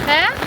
He?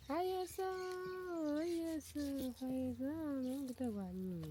Ay, ayasa, ayasa, ayasa, kita wani.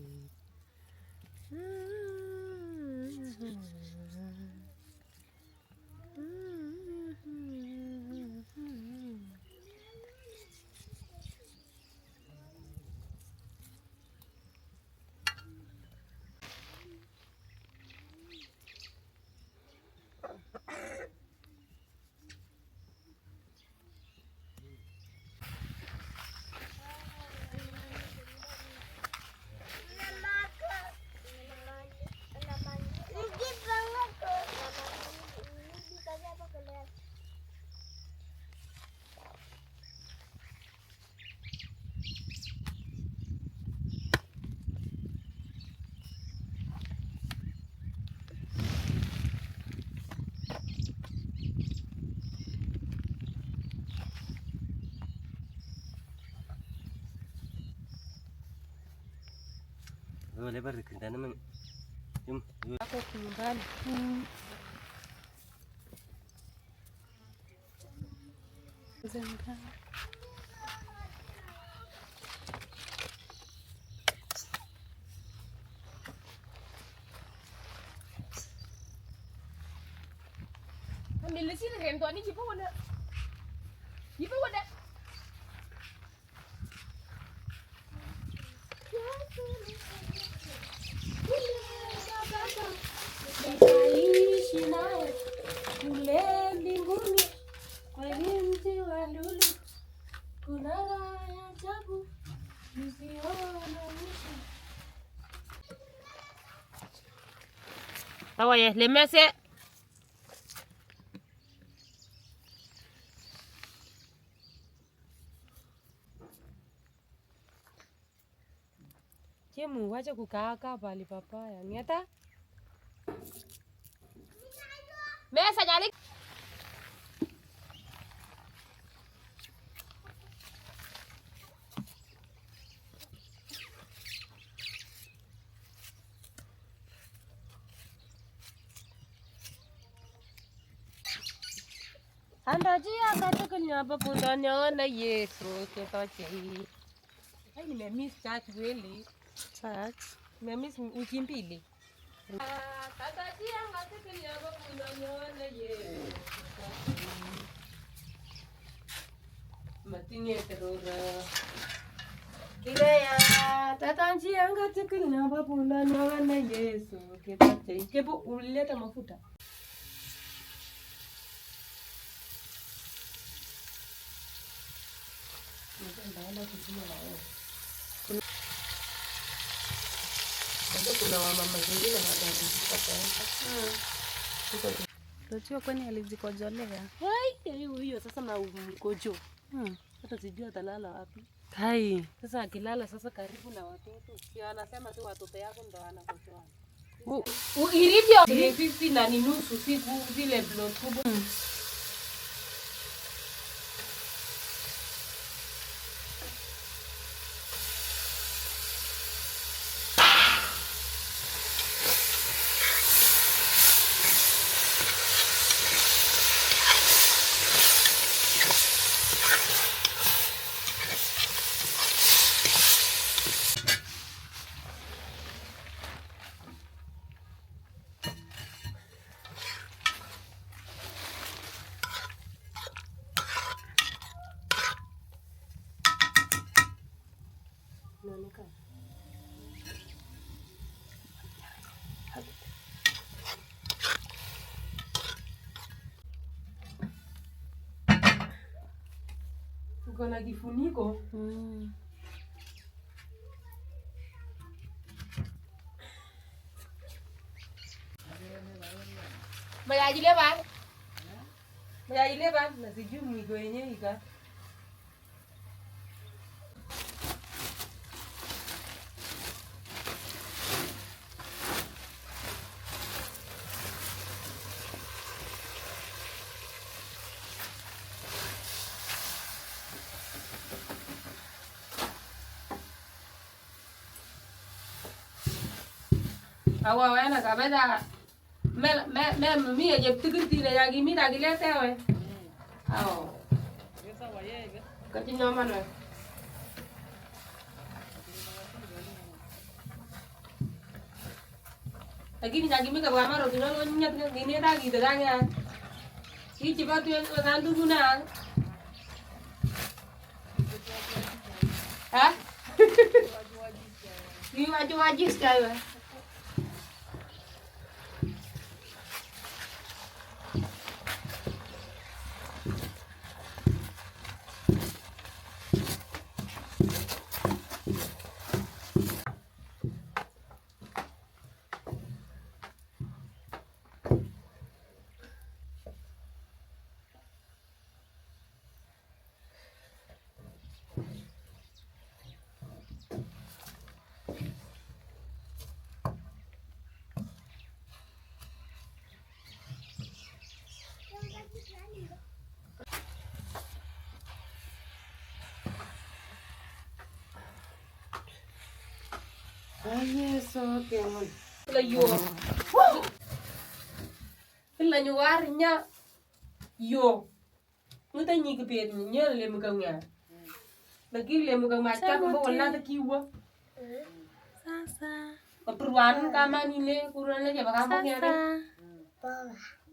Lebar kendana men. Jom. Ako nyumbani. Zenda. Milisini rento ni jipo wada. Jipo wada. Nitaishi nawe kule mbinguni kwenye mti wa lulu. Kuna raha ya ajabu isiyoona mwisho. Awaye, lemese. Chemu wacha kukaa pale papaya. Ngeta? Mesa jali. Andajia katika nyamba pundani ona Yesu ketoche. Ai nimemiss church really. Church. Nimemiss uchimbili. Andajia katika nyamba pundani ona Yesu. Matinye terora. Kireya tatanjia katika nyamba pundani ona Yesu ketoche. Kepo ulileta mafuta. Kuna mama mwingine Ndio kwani alijikojolea. Hiyo sasa na mkojo. Hata sijui atalala wapi. Hai. Sasa akilala sasa karibu na watoto. Sio anasema tu watoto yako ndo wanakojoa. Ilivyo 350 na ni nusu siku zile blood kubwa. Uko na kifuniko? Mayajile ba? Mayajile ba? Na sijui mwiko yenyewe ika. Awa wana kabeda me mimi je tikiti na yagi mi dagile tewe. Aw. Yesa wayega. Kati nyoma no. Lakini yagi mi kabwa maro kino nyat ngine dagi daga. Hichi batu yandu guna. Ha? Ni waju sekali. Yes, okay. Layo. Layo warnya. Yo. Nguta nyi kepet ni nyel le muka nga. Lagi le muka macam bawa wala ta kiwa. Sasa. Keperluan kama ni le kurang aja bakal apa ni ada.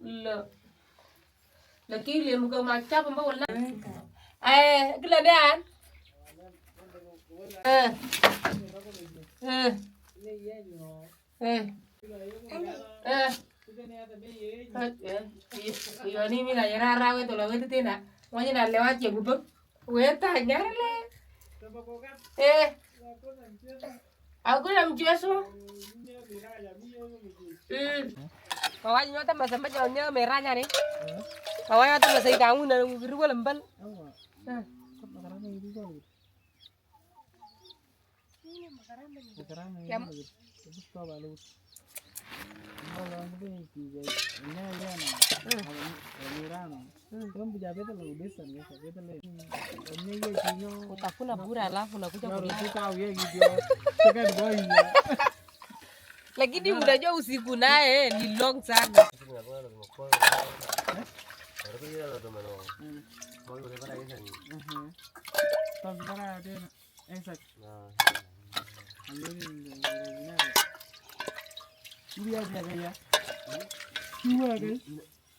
Le. Lakini mko machapa mbao la. Kila dan. Yo ni mira yara we to lo we tina. Mo ni na lewat ye gubek. We ta nyarle. Aku nam jeso. Kawai nyota masa masa nyo merahnya nih. Kawai nyota masa kamu na nguru lembal. Utakuna bura alafu unakuja lakini unajua usiku naye ni long sana.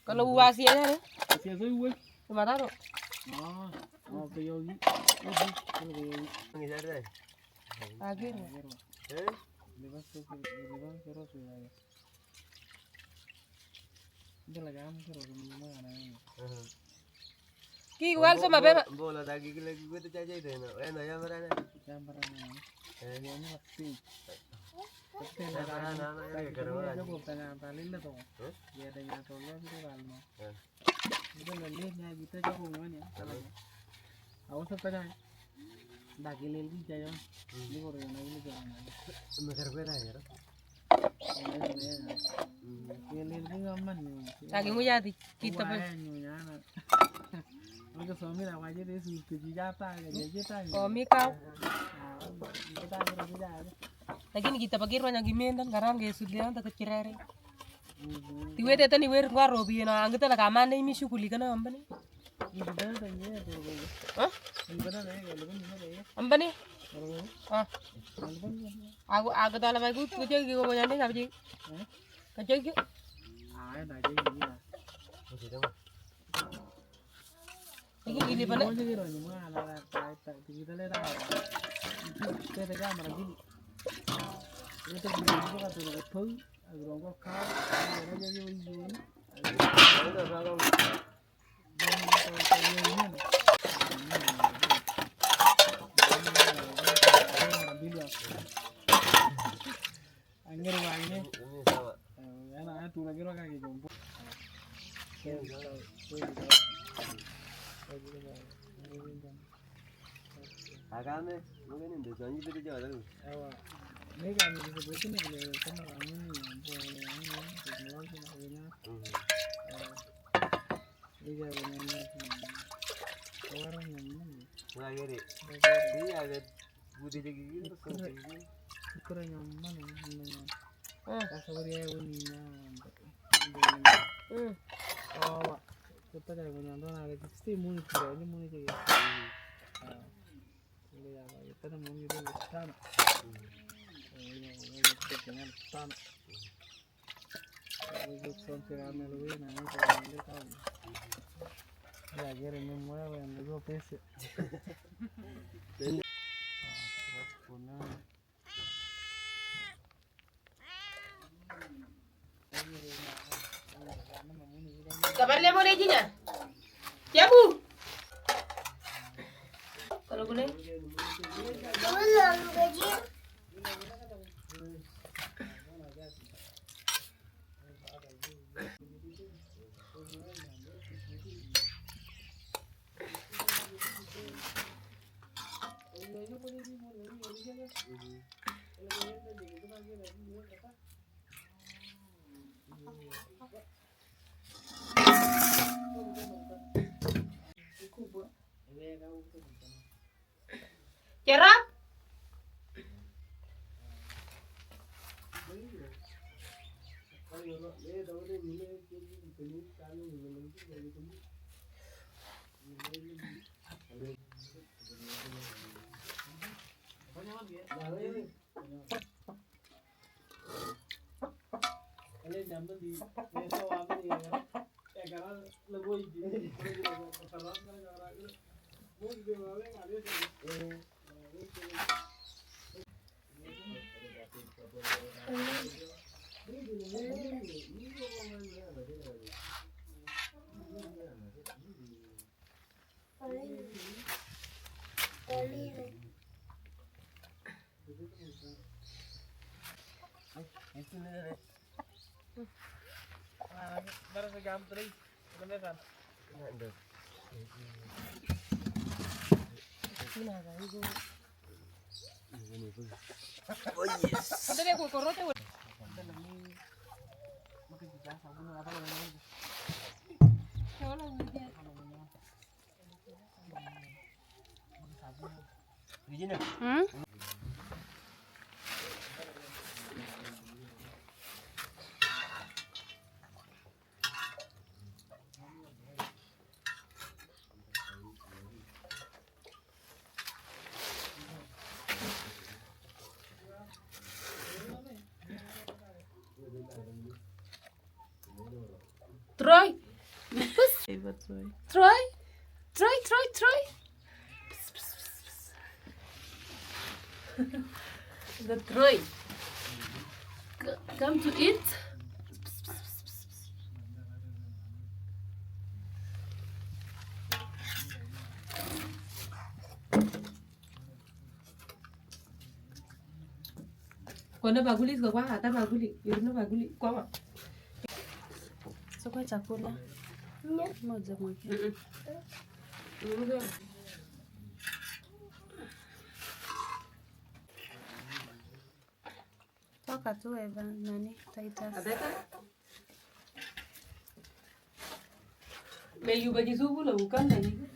Kalau uasi aja nih. Cuma taruh. Akhirnya. Ki igual sama beba. Bola dagi lagi gue tuh caca itu enak. Enak ya merana. Lagi mau jadi kita Komi kau. Lakini kita pakai ruang gimendan karena nggak sudah tak kecirare. Tiwe tete ni wer ngaro bi na angita la kamane mi shughuli kana ambani. Ambani? Aku tala mai ku kecil gitu kau nyande apa sih? Kecil gitu. Ini gini pada. Agame, mungkin ini tuh anjir itu jauh tuh. Mereka ni disebutkan oleh sama kami yang teknologi macamnya. Dia benar orang yang mana? Lagi dia ada budi jadi gitu. Kurang yang mana? Asal dia uninya. Oh, kita dah punya orang ada pasti muni juga, ini muni juga. Ya, kita muni itu sana. Tanah. Itu soncerame lu ini namanya kalau dia tahu. Ya, kira memang yang lu pese. Kabarnya mau lejinya? Ya bu. Kalau boleh. Belum gaji. Cerap. Hmm? Troy, Favorite toy. Troy, Troy, Troy, Troy. The Troy. Come to eat. Kuna baguli ziko kwa hata baguli. Yurina baguli kwa. So kwa chakula moja moja. Toka tu Eva nani Titus. Adeka. Melu bagi subu lo bukan lagi.